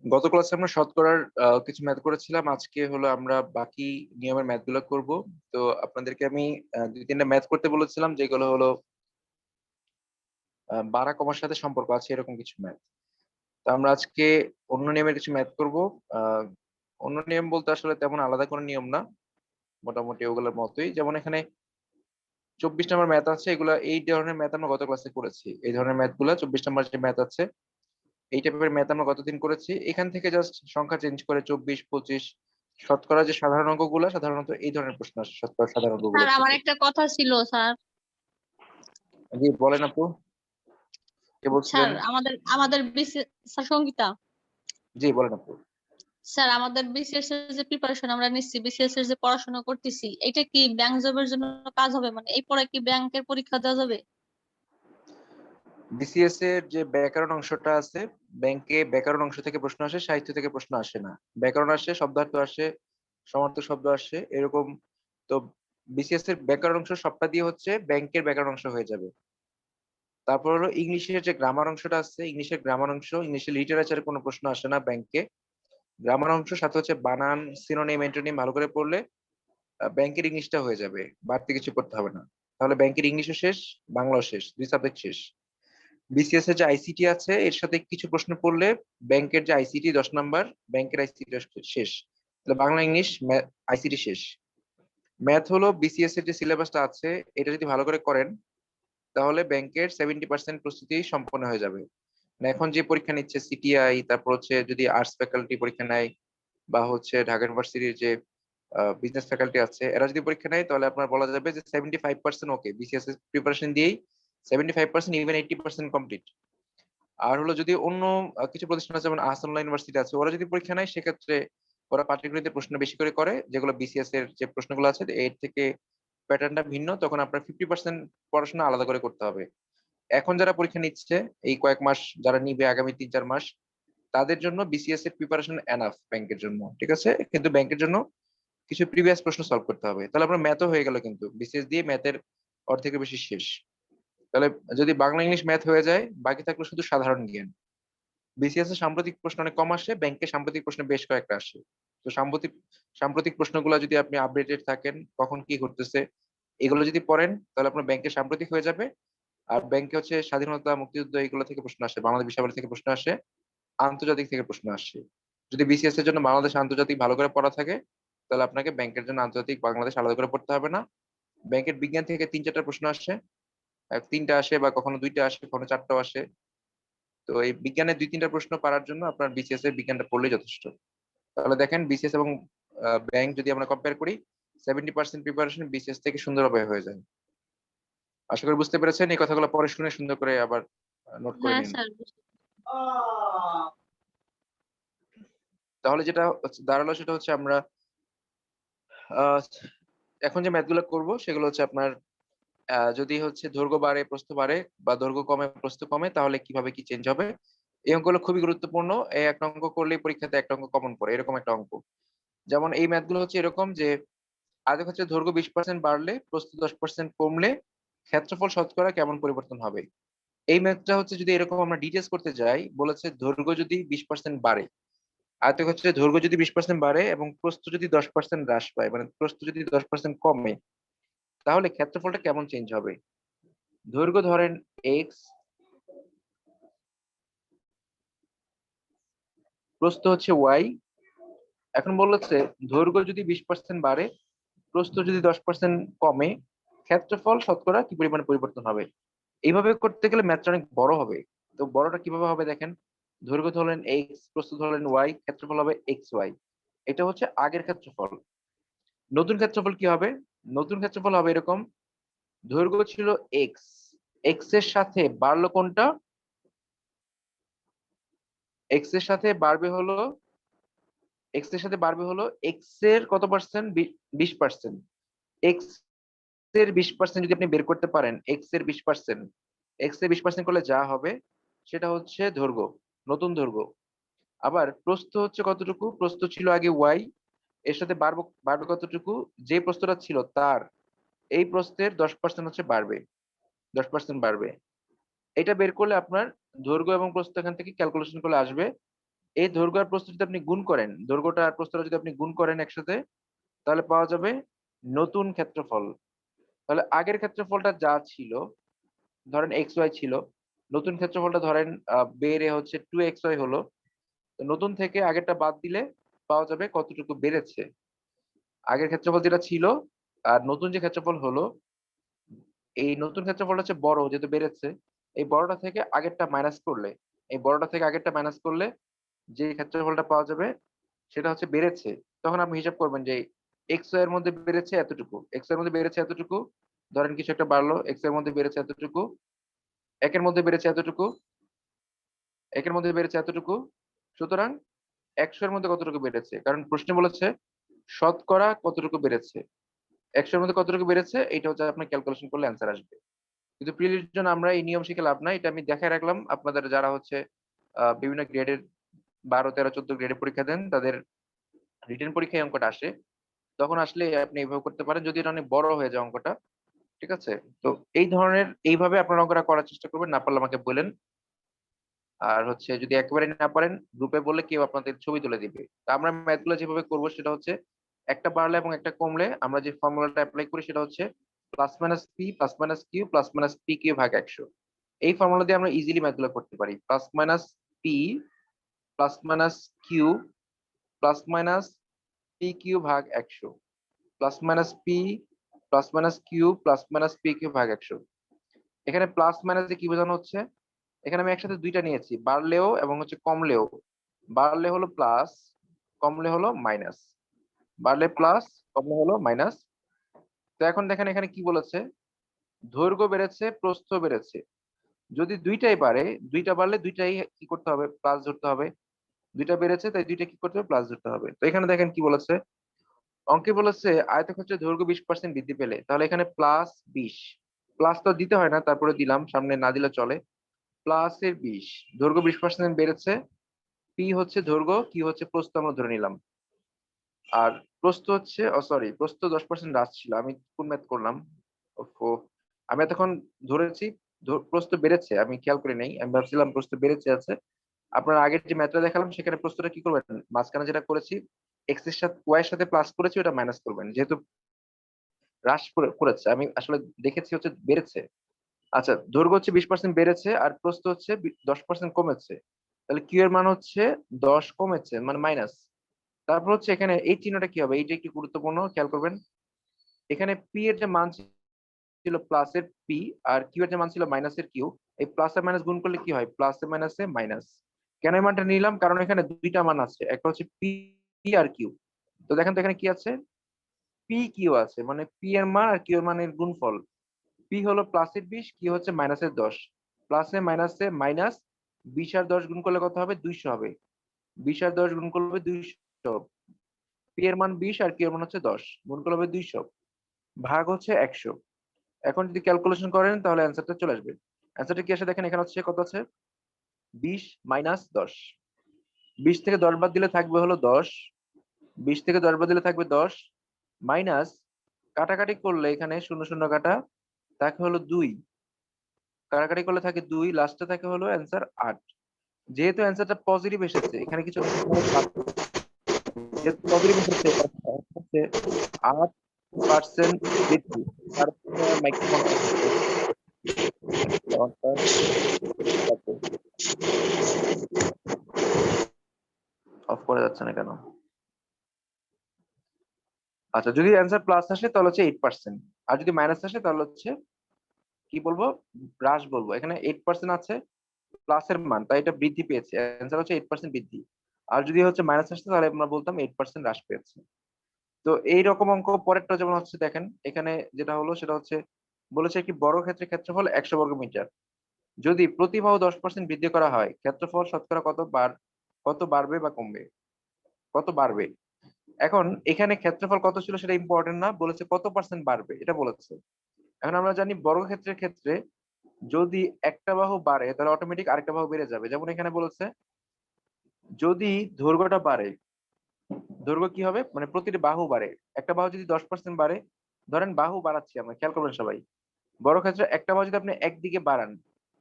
গত ক্লাসে আমরা শতকরার কিছু ম্যাথ করেছিলাম। আজকে হলো আমরা বাকি নিয়মের ম্যাথ গুলো করবো। তো আপনাদেরকে আমি ২-৩ টা ম্যাথ করতে বলেছিলাম, যেগুলো হলো বাড়া কমার সাথে সম্পর্ক আছে এরকম কিছু ম্যাথ। তো আমরা আজকে অন্য নিয়মের কিছু ম্যাথ করবো। আহ অন্য নিয়ম বলতে আসলে তেমন আলাদা কোনো নিয়ম না, মোটামুটি ওগুলোর মতোই। যেমন এখানে ২৪ নম্বর ম্যাথ আছে, এগুলা এই ধরনের ম্যাথ আমরা গত ক্লাসে করেছি। এই ধরনের ম্যাথ গুলা ২৪ নম্বর যে ম্যাথ আছে, এই টাইপের ম্যাথ আমরা গতদিন করেছি। এখান থেকে জাস্ট সংখ্যা চেঞ্জ করে ২৪, ২৫, শতকরা যে সাধারণ অঙ্কগুলা সাধারণত এই ধরনের প্রশ্ন আসে শতকরা সাধারণ অঙ্কগুলো স্যার আমার থেকে। একটা কথা ছিল স্যার। জি বলেন আপু, কে স্যার বলছিলেন? আমাদের আমাদের বিসিএস স্যার সঙ্গীতা। জি বলেন আপু। স্যার আমাদের বিসিএস এর যে প্রিপারেশন আমরা নিচ্ছি, বিসিএস এর যে পড়াশোনা করতেছি, এটা কি ব্যাংক জবের জন্য কাজ হবে? মানে এই পরে কি ব্যাংকের পরীক্ষা দেওয়া যাবে? বিসিএস এর যে ব্যাকরণ অংশটা আছে, ব্যাংকে ব্যাকরণ অংশ থেকে প্রশ্ন আসে, সাহিত্য থেকে প্রশ্ন আসে না। ব্যাকরণ আসে, শব্দার্থ আসে, সমার্থক শব্দ আসে, এরকম। তো বিসিএস এর ব্যাকরণ অংশ সবটা দিয়ে হচ্ছে ব্যাংকের ব্যাকরণ অংশ হয়ে যাবে। তারপর হলো ইংলিশের যে গ্রামার অংশটা আছে, ইংলিশের গ্রামার অংশ, ইংলিশের লিটারেচারের কোনো প্রশ্ন আসে না ব্যাংকে। গ্রামার অংশ সাথে হচ্ছে বানান, সিনোনিম, অ্যান্টোনিম ভালো করে পড়লে ব্যাংকের ইংলিশটা হয়ে যাবে, বাড়তি কিছু করতে হবে না। তাহলে ব্যাংকের ইংলিশও শেষ, বাংলাও শেষ, ২ সাবজেক্ট শেষ। বিসিএস এর যে আইসিটি আছে, এর সাথে কিছু প্রশ্ন পড়লে ব্যাংকের যে আইসিটি ১০ নাম্বার, ব্যাংকের আইসিটি শেষ। তাহলে বাংলা, ইংলিশ, আইসিটি শেষ। ম্যাথ হলো বিসিএস এর যে সিলেবাসটা আছে, এটা যদি ভালো করে করেন তাহলে ব্যাংকের 70% প্রস্তুতি সম্পন্ন হয়ে যাবে। মানে এখন যে পরীক্ষা নিচ্ছে সিটিআই, তারপর হচ্ছে যদি আর্টস ফ্যাকাল্টি পরীক্ষা নেয়, বা হচ্ছে ঢাকা ইউনিভার্সিটির যে বিজনেস ফ্যাকাল্টি আছে, এরা যদি পরীক্ষা নেয় তাহলে আপনার বলা যাবে যে 75% ওকে, বিসিএস এর প্রিপারেশন দিয়েই 75%, ইভেন 80% কমপ্লিট। আর হলো যদি অন্য কিছু প্রতিষ্ঠান আছে, যেমন আহসানুল্লাহ ইউনিভার্সিটি আছে, ওরা যদি পরীক্ষা নেয় সেক্ষেত্রে ওরা পাটিগণিতের প্রশ্ন বেশি করে করে, যেগুলো বিসিএস এর যে প্রশ্নগুলো আছে এর থেকে প্যাটার্নটা ভিন্ন, তখন আপনার 50% পড়াশোনা আলাদা করে করতে হবে। এখন যারা পরীক্ষা নিচ্ছে এই কয়েক মাস, যারা নিবে আগামী ৩-৪ মাস, তাদের জন্য বিসিএস এর প্রিপারেশন এনাফ ব্যাংকের জন্য, ঠিক আছে। কিন্তু ব্যাংকের জন্য কিছু প্রিভিয়াস প্রশ্ন সলভ করতে হবে। তাহলে আপনার ম্যাথও হয়ে গেল, কিন্তু বিসিএস দিয়ে ম্যাথের অর্ধেকের বেশি শেষ। তাহলে যদি বাংলা, ইংলিশ, ম্যাথ হয়ে যায়, বাকি থাকলো শুধু সাধারণ জ্ঞান। বিসিএস এর সাম্প্রতিক প্রশ্ন অনেক কম আসে, ব্যাংকে সাম্প্রতিক প্রশ্ন বেশ কয়েকটা আসে। তো সাম্প্রতিক সাম্প্রতিক প্রশ্নগুলো যদি আপনি আপডেটেড থাকেন, কখন কি ঘটতেছে এগুলো যদি পড়েন, তাহলে আপনার ব্যাংকে সাম্প্রতিক হয়ে যাবে। আর ব্যাংকে হচ্ছে স্বাধীনতা, মুক্তিযুদ্ধ এগুলো থেকে প্রশ্ন আসে, বাংলাদেশ বিষয়াবলী থেকে প্রশ্ন আসে, আন্তর্জাতিক থেকে প্রশ্ন আসে। যদি বিসিএস এর জন্য বাংলাদেশ আন্তর্জাতিক ভালো করে পড়া থাকে, তাহলে আপনাকে ব্যাংকের জন্য আন্তর্জাতিক বাংলাদেশ আলাদা করে পড়তে হবে না। ব্যাংকের বিজ্ঞান থেকে ৩-৪টা প্রশ্ন আসে, ৩টা আসে বা কখনো ২টা আসে, কখনো ৪টাও আসে। তো এই বিজ্ঞানের ২-৩টা প্রশ্ন পারার জন্য আপনার বিসিএস এর বিজ্ঞানটা পড়লেই যথেষ্ট। তাহলে দেখেন বিসিএস এবং ব্যাংক যদি আমরা কম্পেয়ার করি, 70% প্রিপারেশন বিসিএস থেকে সুন্দরভাবে হয়ে যায়। আশা করি বুঝতে পেরেছেন। এই কথাগুলো পরে শুনে সুন্দর করে আবার নোট করে হ্যাঁ নিন। স্যার। তাহলে যেটা দাঁড়ালো সেটা হচ্ছে আমরা আহ, এখন যে ম্যাথগুলো করব সেগুলো হচ্ছে আপনার যদি হচ্ছে দৈর্ঘ্য বাড়ে প্রস্থ বাড়ে, বা দৈর্ঘ্য কমে প্রস্থ কমে, তাহলে কিভাবে কি চেঞ্জ হবে। এই অঙ্কগুলো খুবই গুরুত্বপূর্ণ। এই একটা অঙ্ক করলেই পরীক্ষাতে একটা অঙ্ক কমন পড়ে, এরকম একটা অঙ্ক। যেমন এই ম্যাথগুলো হচ্ছে এরকম যে আরেক হচ্ছে দৈর্ঘ্য 20% বাড়লে প্রস্থ 10% কমলে ক্ষেত্রফল শতকরা কেমন পরিবর্তন হবে। এই ম্যাথটা হচ্ছে যদি এরকম আমরা ডিটেলস করতে যাই, বলেছে দৈর্ঘ্য যদি 20% বাড়ে, আরেকটা হচ্ছে দৈর্ঘ্য যদি 20% বাড়ে এবং প্রস্থ যদি 10% হ্রাস পায়, মানে প্রস্থ যদি 10% কমে, তাহলে ক্ষেত্রফলটা কেমন চেঞ্জ হবে। দৈর্ঘ্য ধরেন এক্স, প্রস্থ হচ্ছে ওয়াই। এখন বলেছে দৈর্ঘ্য যদি 20% বাড়ে, প্রস্থ যদি 10% কমে, ক্ষেত্রফল শতকরা কি পরিমাণে পরিবর্তন হবে। এইভাবে করতে গেলে ম্যাথটা অনেক বড় হবে। তো বড়টা কিভাবে হবে দেখেন, দৈর্ঘ্য ধরলেন এক্স, প্রস্থ ধরলেন ওয়াই, ক্ষেত্রফল হবে এক্স ওয়াই। এটা হচ্ছে আগের ক্ষেত্রফল। নতুন ক্ষেত্রফল কি হবে? নতুন ক্ষেত্রফল হবে এরকম, দৈর্ঘ্য ছিল এক্স, এক্স এর সাথে বাড়লো কোনটা, এক্স এর সাথে বাড়বে হলো, এক্স এর সাথে বাড়বে হলো এক্স এর কত পার্সেন্ট, 20%। এক্স এর 20% যদি আপনি বের করতে পারেন, এক্স এর 20%, এক্স এর 20% করলে যা হবে সেটা হচ্ছে দৈর্ঘ্য, নতুন দৈর্ঘ্য। আবার প্রস্থ হচ্ছে কতটুকু, প্রস্থ ছিল আগে ওয়াই, এর সাথে বাড়বো, বাড়বে কতটুকু, যে প্রস্থটা ছিল তার এই প্রস্থের 10% হচ্ছে বাড়বে, 10% বাড়বে। এটা বের করলে আপনার দৈর্ঘ্য এবং প্রস্থ এখান থেকে ক্যালকুলেশন করলে আসবে এই দৈর্ঘ্য আর প্রস্থ যদি আপনি গুণ করেন, দৈর্ঘ্যটা আর প্রস্থটা যদি আপনি গুণ করেন একসাথে, তাহলে পাওয়া যাবে নতুন ক্ষেত্রফল। তাহলে আগের ক্ষেত্রফলটা যা ছিল, ধরেন xy ছিল, নতুন ক্ষেত্রফলটা ধরেন বেড়ে হচ্ছে 2xy হলো। তো নতুন থেকে আগেরটা বাদ দিলে পাওয়া যাবে কতটুকু বেড়েছে। আগের ক্ষেত্রফল যেটা ছিল আর নতুন যে ক্ষেত্রফল হলো, এই নতুন ক্ষেত্রফলটা হচ্ছে বড় যেহেতু বেড়েছে। এই বড়টা থেকে আগেরটা মাইনাস করলে, এই বড়টা থেকে আগেরটা মাইনাস করলে যে ক্ষেত্রফলটা পাওয়া যাবে সেটা হচ্ছে বেড়েছে। তখন আপনি হিসাব করবেন যে xy এর মধ্যে বেড়েছে এতটুকু, x এর মধ্যে বেড়েছে এতটুকু, ধরেন কিছু একটা বাড়লো, x এর মধ্যে বেড়েছে এতটুকু, একের মধ্যে বেড়েছে এতটুকু, একের মধ্যে বেড়েছে এতটুকু। সুতরাং 100 এর মধ্যে কতটুকু বেড়েছে? কারণ প্রশ্নে বলেছে শতকরা কতটুকু বেড়েছে। 100 এর মধ্যে কতটুকু বেড়েছে এইটা হচ্ছে আপনার ক্যালকুলেশন করলে অ্যান্সার আসবে। কিন্তু প্রিলির জন্য আমরা এই নিয়ম শিখে লাভ নাই। এটা আমি দেখায় রাখলাম আপনাদের যারা হচ্ছে বিভিন্ন গ্রেডের 12, 13, 14 গ্রেডে পরীক্ষা দেন তাদের রিটেন পরীক্ষায় এই অঙ্কটা আসে। তখন আসলে আপনি এভাবে করতে পারেন যদি এটা অনেক বড় হয়ে যায় অঙ্কটা। ঠিক আছে? তো এই ধরনের এইভাবে আপনারা অঙ্কটা করার চেষ্টা করবেন। না পারলে আমাকে বলেন। আর হচ্ছে যদি একেবারে না পারেন গ্রুপে বললে কেউ আপনাদের ছবি তুলে দিবে। তো আমরা ম্যাথ গুলো যেভাবে করবো সেটা হচ্ছে একটা বাড়লে এবং একটা কমলে আমরা যে ফর্মুলাটা অ্যাপ্লাই করি সেটা হচ্ছে plus minus p plus minus q plus minus p q ভাগ 100। এই ফর্মুলা দিয়ে আমরা ইজিলি ম্যাথ গুলো করতে পারি। Plus minus p plus minus q plus minus p q ভাগ 100 plus minus p plus minus q plus minus p q ভাগ 100। এখানে প্লাস মাইনাস দিয়ে কি বোঝানো হচ্ছে, এখানে আমি একসাথে দুইটা নিয়েছি, বাড়লেও এবং হচ্ছে কমলেও। বাড়লে হলো প্লাস, কমলে হলো মাইনাস। বাড়লে প্লাস, কমলে হলো মাইনাস। তো এখন দেখেন এখানে কি বলেছে, দৈর্ঘ্য বেড়েছে প্রস্থ বেড়েছে। যদি দুইটাই বাড়ে, দুইটা বাড়লে দুইটাই কি করতে হবে, প্লাস ধরতে হবে। দুইটা বেড়েছে তাই দুইটা কি করতে হবে, প্লাস ধরতে হবে। তো এখানে দেখেন কি বলেছে, অঙ্কে বলেছে আয়তক্ষেত্রের দৈর্ঘ্য 20% বৃদ্ধি পেলে, তাহলে এখানে প্লাস 20, প্লাস তো দিতে হয় না তারপরে দিলাম, সামনে না দিলে চলে। প্লাস এর 20, দৈর্ঘ্য 20% বেড়েছে। পি হচ্ছে দৈর্ঘ্য, কি হচ্ছে প্রস্থ আমরা ধরে নিলাম। আর প্রস্থ হচ্ছে, সরি, প্রস্থ 10% হ্রাস ছিল। আমি কোন ম্যাথ করলাম, ওফো, আমি এতক্ষণ ধরেছি প্রস্থ বেড়েছে, আমি খেয়াল করি নাই, আমি ভাবছিলাম প্রস্থ বেড়েছে আছে। আপনার আগের যে ম্যাথটা দেখালাম সেখানে প্রস্থটা কি করবেন, মাঝখানে যেটা করেছি এক্স এর সাথে ওয়াই এর সাথে প্লাস করেছি ওটা মাইনাস করবেন, যেহেতু হ্রাস করেছে আমি আসলে দেখেছি হচ্ছে বেড়েছে। আচ্ছা, দৈর্ঘ্য হচ্ছে 20% বেড়েছে আর প্রস্থ হচ্ছে 10% কমেছে। তাহলে কিউ এর মান হচ্ছে 10 কমেছে মানে মাইনাস। তারপর হচ্ছে এখানে এই চিহ্নটা কি হবে, এইটা একটু গুরুত্বপূর্ণ, খেয়াল করবেন। এখানে পি এর যে মান ছিল প্লাস এর পি আর কিউ এর যে মান ছিল মাইনাস এর কিউ, এই প্লাস আর মাইনাস গুণ করলে কি হয়, প্লাস এ মাইনাসে মাইনাস। কেন এই মানটা নিলাম, কারণ এখানে দুইটা মান আছে, একটা হচ্ছে পি আর কিউ। তো দেখেন তো এখানে কি আছে, পি কিউ আছে, মানে পি এর মান আর কিউ এর মানের গুণফল। পি হলো প্লাসের 20, কি হচ্ছে মাইনাসের 10। প্লাসে মাইনাসে মাইনাস, 20 আর 10 গুণ করলে কত হবে, 200 হবে। 20 আর 10 গুণ করলে হবে 200। পি এর মান 20 আর কিউ এর মান হচ্ছে 10, গুণ করলে হবে 200, ভাগ হচ্ছে 100। এখন যদি ক্যালকুলেশন করেন তাহলে অ্যান্সারটা চলে আসবে। অ্যান্সারটা কি আসে দেখেন, এখানে হচ্ছে কত আছে, 20 মাইনাস 10। 20 থেকে 10 বাদ দিলে থাকবে হলো 10, 20 থেকে 10 বাদ দিলে থাকবে 10, মাইনাস কাটাকাটি করলে এখানে শূন্য শূন্য কাটা থাকে হলো 2, কাটাকাটি করলে থাকে 2, লাস্টে থাকে হলো অ্যান্সার 8। যেহেতু অ্যান্সারটা পজিটিভ এসেছে এখানে কিছু যেহেতু পজিটিভ এসেছে হচ্ছে 8% বৃদ্ধি। তারপরে মাইক্রোফোন অফ করে যাচ্ছে না কেন? আচ্ছা, যদি অ্যান্সার প্লাস আসে তাহলে হচ্ছে 8%, আর যদি মাইনাস আসে তাহলে হচ্ছে কি বলবো, হ্রাস বলবো। এখানে 8% আছে প্লাসের মান, তাই এটা বৃদ্ধি পেয়েছে, অ্যান্সার হচ্ছে 8% বৃদ্ধি। আর যদি হচ্ছে মাইনাস আসতো তাহলে আমরা বলতাম 8% হ্রাস পেয়েছে। তো এইরকম অঙ্ক পরেরটা যেমন হচ্ছে দেখেন, এখানে যেটা হলো সেটা হচ্ছে বলেছে একটি বড় ক্ষেত্রে ক্ষেত্রফল 100 বর্গ মিটার, যদি প্রতি বাহু 10% বৃদ্ধি করা হয় ক্ষেত্রফল শতকরা কত বাড়বে বা কমবে, কত বাড়বে। এখন এখানে ক্ষেত্রফল কত ছিল সেটা ইম্পর্টেন্ট না, বলেছে কত পার্সেন্ট বাড়বে এটা বলেছে। এখন আমরা জানি বর্গক্ষেত্রের ক্ষেত্রে যদি একটা বাহু বাড়ে তাহলে অটোমেটিক আরেকটা বাহু বেড়ে যাবে। যেমন এখানে বলেছে যদি দৈর্ঘ্যটা বাড়ে, দৈর্ঘ্য কি হবে, মানে প্রতিটি বাহু বাড়ে, একটা বাহু যদি 10% বাড়ে, ধরেন বাহু বাড়াচ্ছি আমরা, খেয়াল করবেন সবাই। বড় ক্ষেত্রে একটা বাহু যদি আপনি একদিকে বাড়ান,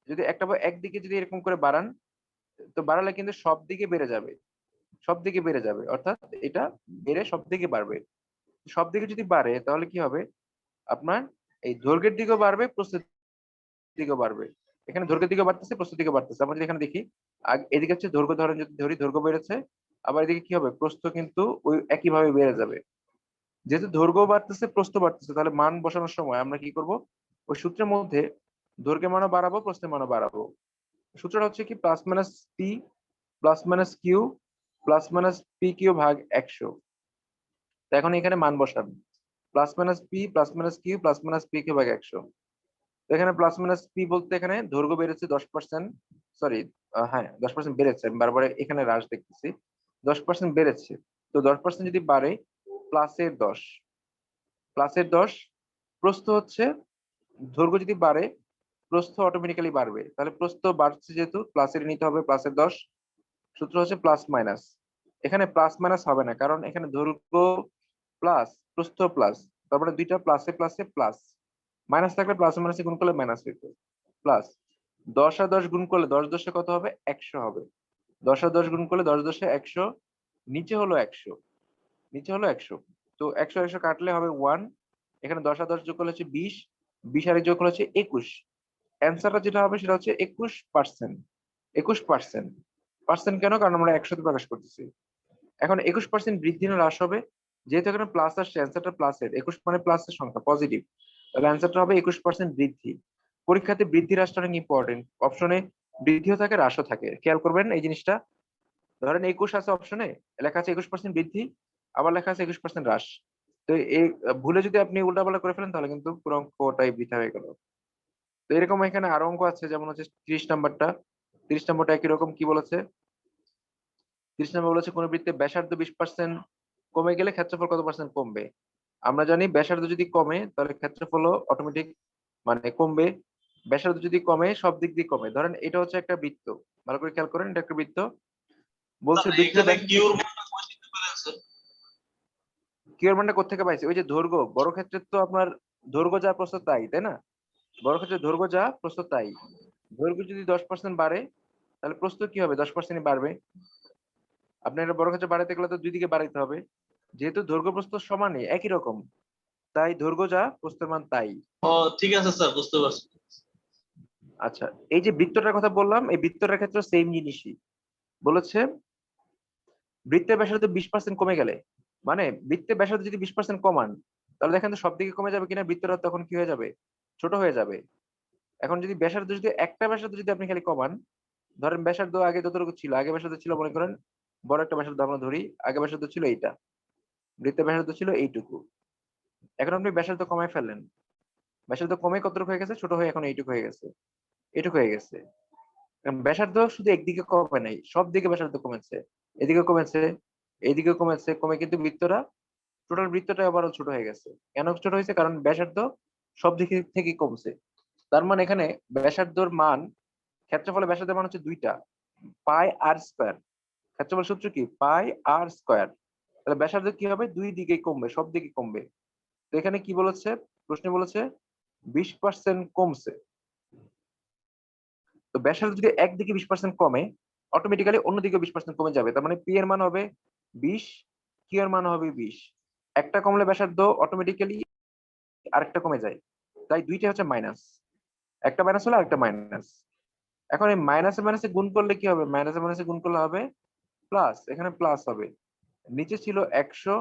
যদি একটা বাহু একদিকে যদি এরকম করে বাড়ান, তো বাড়ালে কিন্তু সব দিকে বেড়ে যাবে, সব দিকে বেড়ে যাবে, অর্থাৎ এটা বেড়ে সব দিকে বাড়বে। সব দিকে যদি বাড়ে তাহলে কি হবে, আপনার এই দৈর্ঘ্যের দিকেও বাড়বে, প্রস্থের দিকেও বাড়বে। এখানে দৈর্ঘ্যের দিকে বাড়তেছে, প্রস্থের দিকে বাড়তেছে। আমরা যদি এখানে দেখি, এদিকে হচ্ছে দৈর্ঘ্য, ধরেন যদি ধরি দৈর্ঘ্য বেড়েছে, আবার এদিকে কি হবে, প্রস্থ কিন্তু ওই একইভাবে বেড়ে যাবে। যেহেতু দৈর্ঘ্য বাড়তেছে, প্রস্থ বাড়তেছে, তাহলে মান বসানোর সময় আমরা কি করব, ওই সূত্রের মধ্যে দৈর্ঘ্যের মানও বাড়াবো, প্রস্থের মানও বাড়াবো। সূত্রটা হচ্ছে কি, plus minus p plus minus q plus minus p q ভাগ 100। তো এখন এখানে মান বসান, plus minus p plus minus q plus minus p q ভাগ 100। তো এখানে প্লাস মাইনাস পি বলতে এখানে দৈর্ঘ্য বেড়েছে 10%, সরি, হ্যাঁ 10% বেড়েছে, আমি বারবার এখানে হ্রাস দেখতেছি, 10% বেড়েছে। তো 10% যদি বাড়ে, প্লাসের 10, প্লাসের 10, প্রস্থ হচ্ছে, দৈর্ঘ্য যদি বাড়ে প্রস্থ অটোমেটিক্যালি বাড়বে, তাহলে প্রস্থ বাড়ছে যেহেতু প্লাসের নিতে হবে, প্লাসের 10। সূত্র হচ্ছে প্লাস মাইনাস, এখানে প্লাস মাইনাস হবে না, কারণ এখানে দৈর্ঘ্য প্লাস প্রস্থ প্লাস, তারপরে দুইটা প্লাসে প্লাসে প্লাস, মাইনাস থাকলে প্লাস মাইনাসে গুণ করলে মাইনাস হইতো, প্লাস 10 আর 10 গুণ করলে 10 10 কত হবে, 100 হবে। 10 আর 10 গুণ করলে 10 10 100, নিচে হলো 100, নিচে হলো 100। তো 100 100 কাটলে হবে 1, এখানে 10 আর 10 যোগ করলে হচ্ছে 20, 20 আর 1 যোগ করলে হচ্ছে 21। অ্যান্সারটা যেটা হবে সেটা হচ্ছে 21%। 21%, পার্সেন্ট কেন, কারণ আমরা 100 তে প্রকাশ করতেছি। এখন 21% বৃদ্ধি না হ্রাস হবে, যেহেতু এখানে প্লাস আসছে, অ্যান্সারটা প্লাসের, 21 মানে প্লাসের সংখ্যা, পজিটিভ, তাহলে অ্যান্সারটা হবে 21% বৃদ্ধি। পরীক্ষাতে বৃদ্ধি হ্রাসটা অনেক ইম্পর্টেন্ট, অপশনে বৃদ্ধিও থাকে হ্রাসও থাকে, খেয়াল করবেন এই জিনিসটা। ধরেন 21 আছে অপশনে, লেখা আছে 21% বৃদ্ধি, আবার লেখা আছে 21% হ্রাস। তো এই ভুলে যদি আপনি উল্টাপাল্টা করে ফেলেন তাহলে কিন্তু পুরো অঙ্কটাই বৃথা হয়ে গেল। তো এরকম এখানে আরো অঙ্ক আছে, যেমন হচ্ছে 30 নাম্বারটা, 30 নাম্বারটা একই রকম, কি বলেছে, 30 নম্বর বলেছে কোন বৃত্তে ব্যাসার্ধ 20% কমে গেলে ক্ষেত্রফল কত পার্সেন্ট কমবে। আমরা জানি ব্যাসার্ধ যদি কমে তাহলে ক্ষেত্রফলও অটোমেটিক মানে কমবে। ব্যাসার্ধ যদি কমে সব দিক দিয়ে কমে। ধরেন এটা হচ্ছে একটা বৃত্ত, ভালো করে খেয়াল করেন, এটা একটা বৃত্ত, বলছে বৃত্তের এখানে কিউর মানটা কই দিতে পারে? কিউর মানটা কোত্থেকে পাইছে, ওই যে দৈর্ঘ্য, বড় ক্ষেত্রে তো আপনার দৈর্ঘ্য যা প্রস্থ তাই, তাই না, বড় ক্ষেত্রে দৈর্ঘ্য যা প্রস্থ তাই। দৈর্ঘ্য যদি 10% বাড়ে তাহলে প্রস্থ কি হবে, 10% বাড়বে। আপনার এটা বড় ক্ষেত্রে বাড়াতে গেলে তো দুই দিকে বাড়াইতে হবে, যেহেতু দৈর্ঘ্য প্রস্থ সমানই একই রকম, তাই দৈর্ঘ্য যা প্রস্থের মান তাই। ও ঠিক আছে স্যার, বুঝতে পারছি। আচ্ছা, এই যে বৃত্তটার কথা বললাম, এই বৃত্তটার ক্ষেত্রে সেম জিনিসই বলেছে, বৃত্তের ব্যাসার্ধ 20% কমে গেলে, মানে বৃত্তের ব্যাসার্ধ যদি 20% কমান, তাহলে দেখেন তো সব দিকে কমে যাবে কিনা, বৃত্তটা তখন কি হয়ে যাবে, ছোট হয়ে যাবে। এখন যদি ব্যাসার্ধ যদি একটা ব্যাসার্ধ যদি আপনি খালি কমান, ধরেন ব্যাসার্ধ আগে যতটুকু ছিল, আগে ব্যাসার্ধ ছিল মনে করেন বড় একটা ব্যাসার্ধ আমরা ধরি, আগে ব্যাসার্ধ ছিল এইটা, বৃত্তের ব্যাসার্ধ ছিল এইটুকু, এখন আপনি ব্যাসার্ধ কমায় ফেললেন, ব্যাসার্ধ কমে কতটুকু হয়ে গেছে, ছোট হয়ে এখন এইটুকু হয়ে গেছে, এটুকু হয়ে গেছে। কারণ ব্যাসার্ধ শুধু একদিকে কমে নাই, সব দিকে ব্যাসার্ধ কমেছে, এদিকে কমেছে, এইদিকে কমেছে, কমে কিন্তু বৃত্তটা, টোটাল বৃত্তটা আবারও ছোট হয়ে গেছে। কেন ছোট হয়েছে, কারণ ব্যাসার্ধ সব দিকে থেকে কমছে। তার মানে এখানে ব্যাসার্ধর মান, ক্ষেত্রফলে ব্যাসার্ধের মান হচ্ছে 2টা, পাই আর স্কয়ার। ক্ষেত্রফল সূত্র কি, পাই আর স্কয়ার। তাহলে ব্যাসার্ধ কি হবে, দুই দিকে কমবে, সব দিকে কমবে। তো এখানে কি বলেছে, প্রশ্নে বলেছে 20% কমছে। তো ব্যাসার্ধ যদি একদিকে 20% কমে, অটোমেটিক্যালি অন্যদিকে 20% কমে যাবে, তার মানে পি এর মান হবে 20, কিউ এর মান হবে 20। একটা কমলে ব্যাসার্ধ অটোমেটিক্যালি আরেকটা কমে যায়, তাই দুইটা হচ্ছে মাইনাস, একটা মাইনাস হলে আরেকটা মাইনাস। এখন এই মাইনাসে মাইনাসে গুণ করলে কি হবে, মাইনাসে মাইনাসে গুণ করলে হবে প্লাস, এখানে প্লাস হবে। নিচে ছিল 100,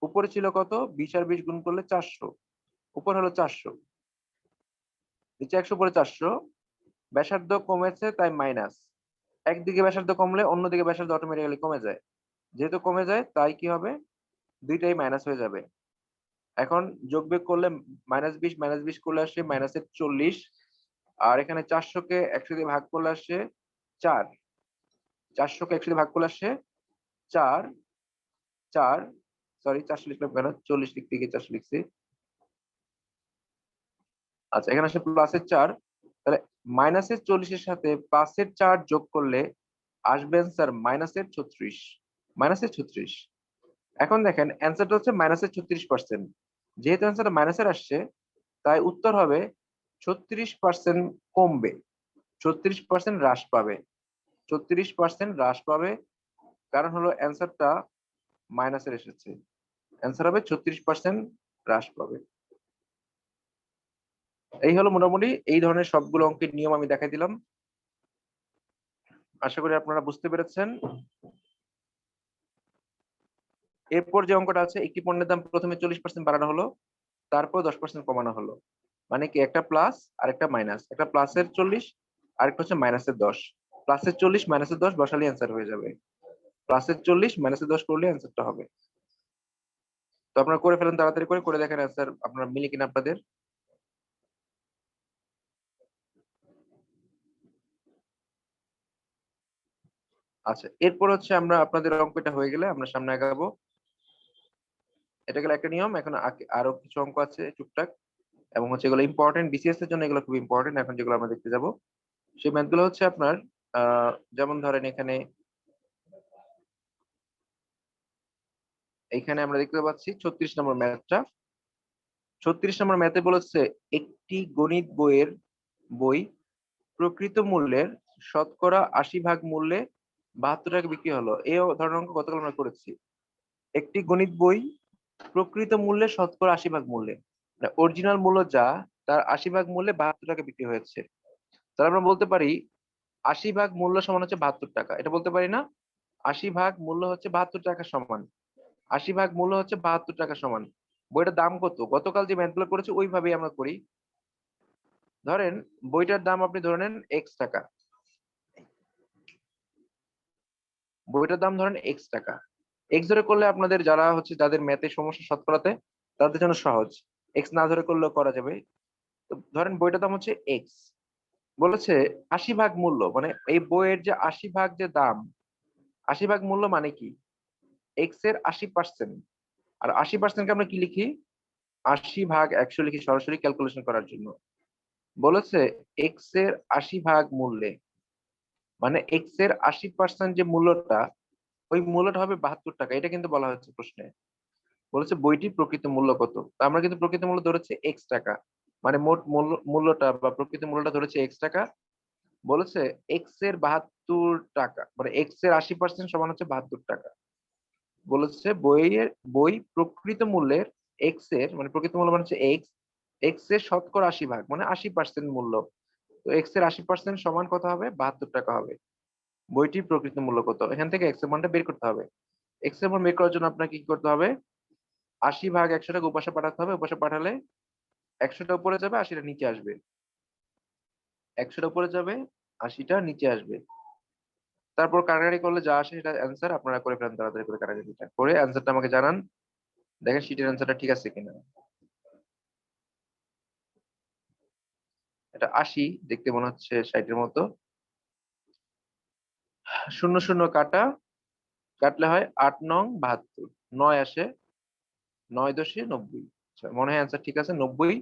উপরে ছিল কত, 20 আর 20 গুণ করলে 400, উপর হলো 400, নিচে 100 উপরে 400। ব্যাসার্ধ কমেছে তাই মাইনাস, একদিকে ব্যাসার্ধ কমলে অন্যদিকে ব্যাসার্ধ অটোমেটিক্যালি কমে যায়, যেহেতু কমে যায় তাই কি হবে, দুইটাই মাইনাস হয়ে যাবে। এখন যোগ বিয়োগ করলে -20 -20 করলে আসে -40, আর এখানে 400 কে 100 দিয়ে ভাগ করলে আসে 4, 400 কে 100 দিয়ে ভাগ করলে আসে 4, 4, সরি 400 লিখলাম কেন, 40 লিখতে গিয়ে 400 লিখছি। আচ্ছা, এখানে আসে প্লাসের 4, তাহলে মাইনাসের 40 এর সাথে প্লাসের 4 যোগ করলে আসবে স্যার মাইনাসের 36, মাইনাসের 36। এখন দেখেন অ্যান্সারটা হচ্ছে মাইনাসের 36%, যেহেতু অ্যান্সারটা মাইনাসের আসছে তাই উত্তর হবে 36% কমবে, 36% হ্রাস পাবে। 34% হ্রাস পাবে, কারণ হলো অ্যান্সারটা মাইনাসের এসেছে। অ্যান্সার হবে 36% হ্রাস পাবে। এই হলো মোটামুটি এই ধরনের সবগুলো অঙ্কের নিয়ম আমি দেখাই দিলাম। আশা করি আপনারা বুঝতে পেরেছেন। এরপর যে অঙ্কটা আছে, একটি পণ্যের দাম প্রথমে 40% বাড়ানো হলো, তারপর 10% কমানো হলো। মানে কি, একটা প্লাস আর একটা মাইনাস, একটা প্লাসের 40 আর একটা হচ্ছে মাইনাসের 10। প্লাসের 40 মাইনাসের 10 বসালে অ্যান্সার হয়ে যাবে। প্লাসের 40 মাইনাসের 10 করলে অ্যান্সারটা হবে। তো আপনারা করে ফেলেন, তাড়াতাড়ি করে দেখেন অ্যান্সার আপনারা মিলে কিনা আপনাদের। আচ্ছা, এরপর হচ্ছে আমরা আপনাদের অঙ্কটা হয়ে গেলে আমরা সামনে আগাবো। এটা গেল একটা নিয়ম। এখন আরো কিছু অঙ্ক আছে টুকটাক, এবং হচ্ছে এগুলো ইম্পর্টেন্ট, বিসিএস এর জন্য এগুলো খুব ইম্পর্টেন্ট। এখন যেগুলো আমরা দেখতে যাব সেই ম্যাথগুলো হচ্ছে আপনার যেমন ধরেন এখানে আমরা দেখতে পাচ্ছি 36 নম্বর ম্যাথটা। 36 নম্বর ম্যাথে বলেছে একটি গণিত বই প্রকৃত মূল্যের শতকরা 80% মূল্যে 72 টাকা বিক্রি হলো। এই ধরনের অঙ্ক গতকাল আমরা করেছি। একটি গণিত বই প্রকৃত মূল্যে শতকরা 80% মূল্যে, অরিজিনাল মূল্য যা তার 80% মূল্যে 72 টাকা বিক্রি হয়েছে। তাহলে আমরা বলতে পারি 80% মূল্য সমান হচ্ছে 72 টাকা, এটা বলতে পারি না? 80% মূল্য হচ্ছে 72 টাকা সমান, 80% মূল্য হচ্ছে 72 টাকা সমান। বইটার দাম কত? গতকাল যে ম্যাথগুলো করেছি ওইভাবেই আমরা করি। ধরেন বইটার দাম আপনি ধরে নেন এক্স টাকা, বইটার দাম ধরেন এক্স টাকা। এক্স ধরে করলে আপনাদের যারা হচ্ছে যাদের ম্যাথে সমস্যা শতকরাতে তাদের জন্য সহজ, এক্স না ধরে করলেও করা যাবে। তো ধরেন বইটার দাম হচ্ছে এক্স, বলেছে 80% মূল্য, মানে এই বইয়ের যে 80% যে দাম, 80% মূল্য মানে কি, এক্স এর 80%। আর 80%কে আমরা কি লিখি? 80/100 লিখি সরাসরি ক্যালকুলেশন করার জন্য। বলেছে এক্স এর 80% মূল্যে, মানে এক্স এর 80% যে মূল্যটা, ওই মূল্যটা হবে 72 টাকা। এটা কিন্তু বলা হচ্ছে প্রশ্নে। বলেছে বইটি প্রকৃত মূল্য কত। তো আমরা কিন্তু প্রকৃত মূল্য ধরেছি এক্স টাকা, মানে মোট মূল্যটা বা প্রকৃত মূল্যটা ধরেছে এক্স টাকা। বলেছে এক্স এর 72 টাকা, মানে এক্স এর 80% সমান হচ্ছে 72 টাকা। বলেছে বই প্রকৃত মূল্যের এক্স এর, মানে প্রকৃত মূল্য মানে হচ্ছে এক্স, এক্স এর শতকরা 80% মানে 80% মূল্য। তো এক্স এর 80% সমান কত হবে? 72 টাকা হবে। বইটির প্রকৃত মূল্য কত? এখান থেকে এক্স এর মানটা বের করতে হবে। এক্স এর মান বের করার জন্য আপনাকে কি করতে হবে? 80/100 টাকা উপাশে পাঠাতে হবে। উপাশে পাঠালে 100টা উপরে যাবে, 80টা নিচে আসবে। 100টা উপরে যাবে, 80টা নিচে আসবে। তারপর কাটাকাটি করলে যা আসে সেটা অ্যান্সার। আপনারা করে ফেলেন তাড়াতাড়ি করে, কাটাকাটিটা করে অ্যান্সারটা আমাকে জানান। দেখেন শীটের অ্যান্সারটা ঠিক আছে কিনা। এটা 80, দেখতে মনে হচ্ছে 60-এর মতো। 0 0 কাটলে হয় 8 নং 72, 9 আসে, 9 10 90। আচ্ছা, মনে হয় অ্যান্সার ঠিক আছে 90।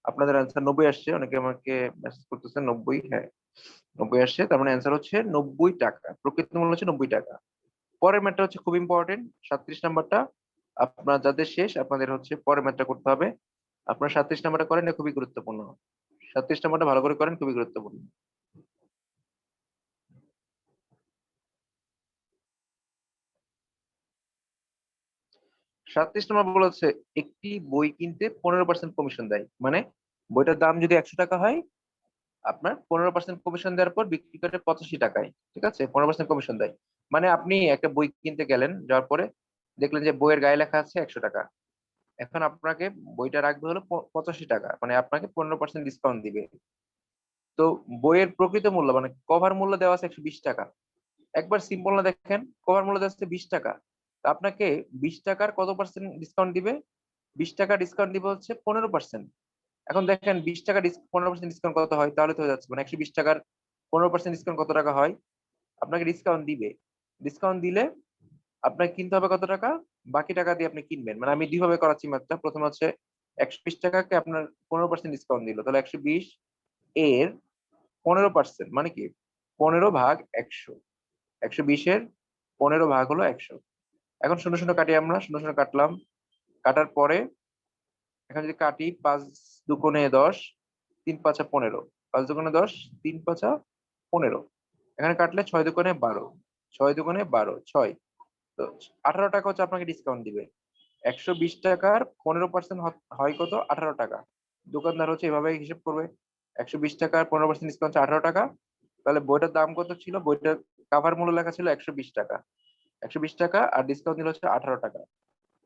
আপনাদের অ্যান্সার 90 আসছে, অনেকে আমাকে মেসেজ করতেছেন 90। হ্যাঁ, 90 আসছে, তার মানে অ্যান্সার হচ্ছে 90 টাকা। প্রকৃত মূল্য হচ্ছে 90 টাকা। পরের ম্যাথটা হচ্ছে খুব ইম্পর্টেন্ট, 37 নাম্বারটা। আপনার যাদের শেষ আপনাদের হচ্ছে পরের ম্যাথটা করতে হবে। আপনার 37 নাম্বারটা করেন, এটা খুবই গুরুত্বপূর্ণ। 37 নাম্বারটা ভালো করে করেন, খুবই গুরুত্বপূর্ণ। 37 নম্বর বলেছে একটি বই কিনতে 15% কমিশন দেয়, মানে বইটার দাম যদি 100 টাকা হয়, আপনার 15% কমিশন দেওয়ার পর বিক্রি করে 85 টাকায়। ঠিক আছে, 15% কমিশন দেয়। মানে আপনি একটা বই কিনতে গেলেন, যাওয়ার পরে দেখলেন যে বইয়ের গায়ে লেখা আছে 100 টাকা। এখন আপনাকে বইটা রাখবে হলো 85 টাকা, মানে আপনাকে 15% ডিসকাউন্ট দিবে। তো বইয়ের প্রকৃত মূল্য মানে কভার মূল্য দেওয়া আছে 120 টাকা। একবার সিম্পল না, দেখেন কভার মূল্য দেওয়া আছে 20 টাকা। তো আপনাকে 20 টাকার কত পার্সেন্ট ডিসকাউন্ট দিবে? 20 টাকা ডিসকাউন্ট দিবে হচ্ছে 15%। এখন দেখেন 20 টাকা 15% ডিসকাউন্ট কত হয়, তাহলে তো হয়ে যাচ্ছে, মানে 120 টাকার 15% ডিসকাউন্ট কত টাকা হয়? আপনাকে ডিসকাউন্ট দিবে। ডিসকাউন্ট দিলে আপনাকে কিনতে হবে কত টাকা? বাকি টাকা দিয়ে আপনি কিনবেন। মানে আমি দুইভাবে করাচ্ছি ম্যাথটা। প্রথমে হচ্ছে 120 টাকাকে আপনার 15% ডিসকাউন্ট দিল, তাহলে 120 এর 15% মানে কি 15/100। 120 এর 15 ভাগ হলো 100। এখন 0 0 কাটি, আমরা 0 0 কাটলাম। কাটার পরে এখন যদি কাটি 5 দুগুণে 10, 3 5 15, 5 দুগুণে 10, 3 5 15। এখানে কাটলে 6 দুগুণে 12, 6 দুগুণে 12, 6, তো 18 টাকা হচ্ছে আপনাকে ডিসকাউন্ট দিবে। 120 টাকার 15% হয় কত? 18 টাকা। দোকানদার হচ্ছে এভাবে হিসেব করবে। 120 টাকার 15% ডিসকাউন্ট হচ্ছে 18 টাকা। তাহলে বইটার দাম কত ছিল? বইটার কাভার মূল্য লেখা ছিল 120 টাকা। 120 টাকা আর ডিসকাউন্ট দিল হচ্ছে 18 টাকা।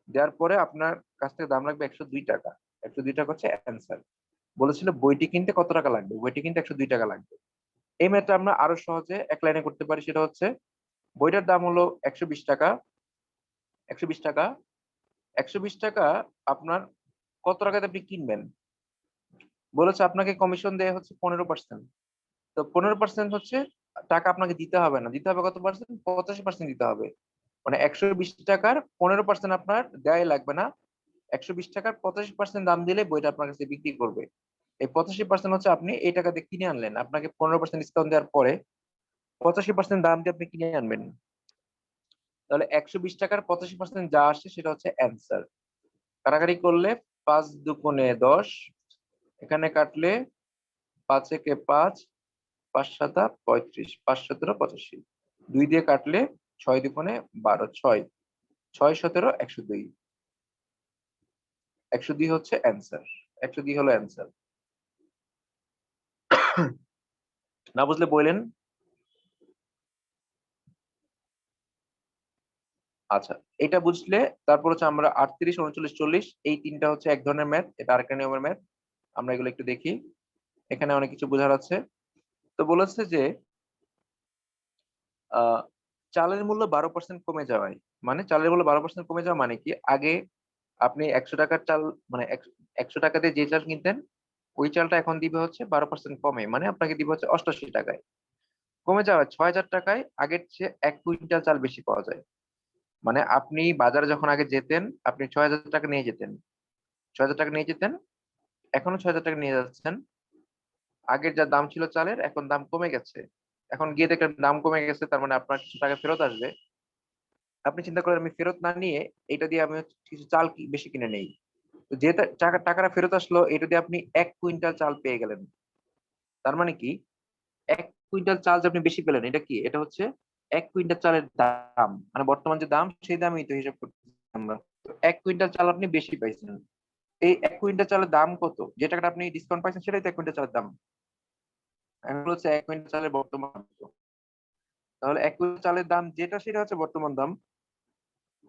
দেওয়ার পরে আপনার কাছ থেকে দাম লাগবে 102 টাকা। 102 টাকা হচ্ছে অ্যান্সার। বলেছিল বইটি কিনতে কত টাকা লাগবে? বইটি কিনতে 102 টাকা লাগবে। এই ম্যাথটা আমরা আরো সহজে এক লাইনে করতে পারি। সেটা হচ্ছে বইটার দাম হলো 120 টাকা। 120 টাকা, 120 টাকা আপনার কত টাকাতে আপনি কিনবেন? বলেছে আপনাকে কমিশন দেয়া হচ্ছে 15%। তো 15% হচ্ছে টাকা আপনাকে দিতে হবে না। দিতে হবে কত পার্সেন্ট? 85% দিতে হবে। মানে 120 টাকার 15% আপনার দেয়াই লাগবে না। 120 টাকার 85% দাম দিলে বইটা আপনার কাছে বিক্রি করবে। এই 85% হচ্ছে আপনি এই টাকা দিয়ে কিনে আনলেন। আপনাকে 15% ডিসকাউন্ট দেওয়ার পরে 85% দাম দিয়ে আপনি কিনে আনবেন। তাহলে 120 টাকার 85% যা আসে সেটা হচ্ছে অ্যান্সার। কাটাকাটি করলে 5 দুগুণে 10, এখানে কাটলে 5 একে 5, 5 সাতা 35, 5 17 85, 2 দিয়ে কাটলে 6 দুগুণে 12, 6, 6 17 102, 102 হচ্ছে অ্যান্সার। 102 হলো অ্যান্সার। না বুঝলে বললেন। আচ্ছা, এটা বুঝলে তারপর হচ্ছে আমরা 38, 39, 40 এই তিনটা হচ্ছে এক ধরনের ম্যাথ, এটা আরেকটা নিয়মের ম্যাথ। আমরা এগুলো একটু দেখি। এখানে অনেক কিছু বোঝার আছে। তো বলেছে যে আহ চালের মূল্য 12% কমে যাওয়ায়, মানে চালের মূল্য 12% কমে যাওয়া মানে কি? আগে আপনি 100 টাকার চাল, মানে 100 টাকা দিয়ে যে চাল কিনতেন, ওই চালটা এখন দিবে হচ্ছে 12% কমে, মানে আপনাকে দিবে হচ্ছে 88 টাকায়। কমে যাওয়া 6000 টাকায় আগের চেয়ে 1 কুইন্টাল চাল বেশি পাওয়া যায়। মানে আপনি বাজারে যখন আগে যেতেন, আপনি 6000 টাকা নিয়ে যেতেন, 6000 টাকা নিয়ে যেতেন, এখনো 6000 টাকা নিয়ে যাচ্ছেন। আগের যা দাম ছিল চালের, এখন দাম কমে গেছে। এখন গিয়ে দেখলেন দাম কমে গেছে, তার মানে আপনার কিছু টাকা ফেরত আসবে। আপনি চিন্তা করেন আমি ফেরত না নিয়ে এটা দিয়ে আমি হচ্ছে কিছু চাল বেশি কিনে নেই। তো যে টাকাটা ফেরত আসলো, এটা দিয়ে আপনি 1 কুইন্টাল চাল পেয়ে গেলেন। তার মানে কি? 1 কুইন্টাল চাল যে আপনি বেশি পেলেন, এটা কি? এটা হচ্ছে 1 কুইন্টাল চালের দাম, মানে বর্তমান যে দাম সেই দামই তো হিসাব করতেছি আমরা। তো 1 কুইন্টাল চাল আপনি বেশি পাইছেন। এই 1 কুইন্টাল চালের দাম কত? যে টাকাটা আপনি ডিসকাউন্ট পাইছেন সেটাই তো 1 কুইন্টাল চালের দাম। এখন হচ্ছে 1 কুইন্টাল চালের বর্তমান দাম কত? তাহলে 1 কুইন্টাল চালের দাম যেটা সেটা হচ্ছে বর্তমান দাম,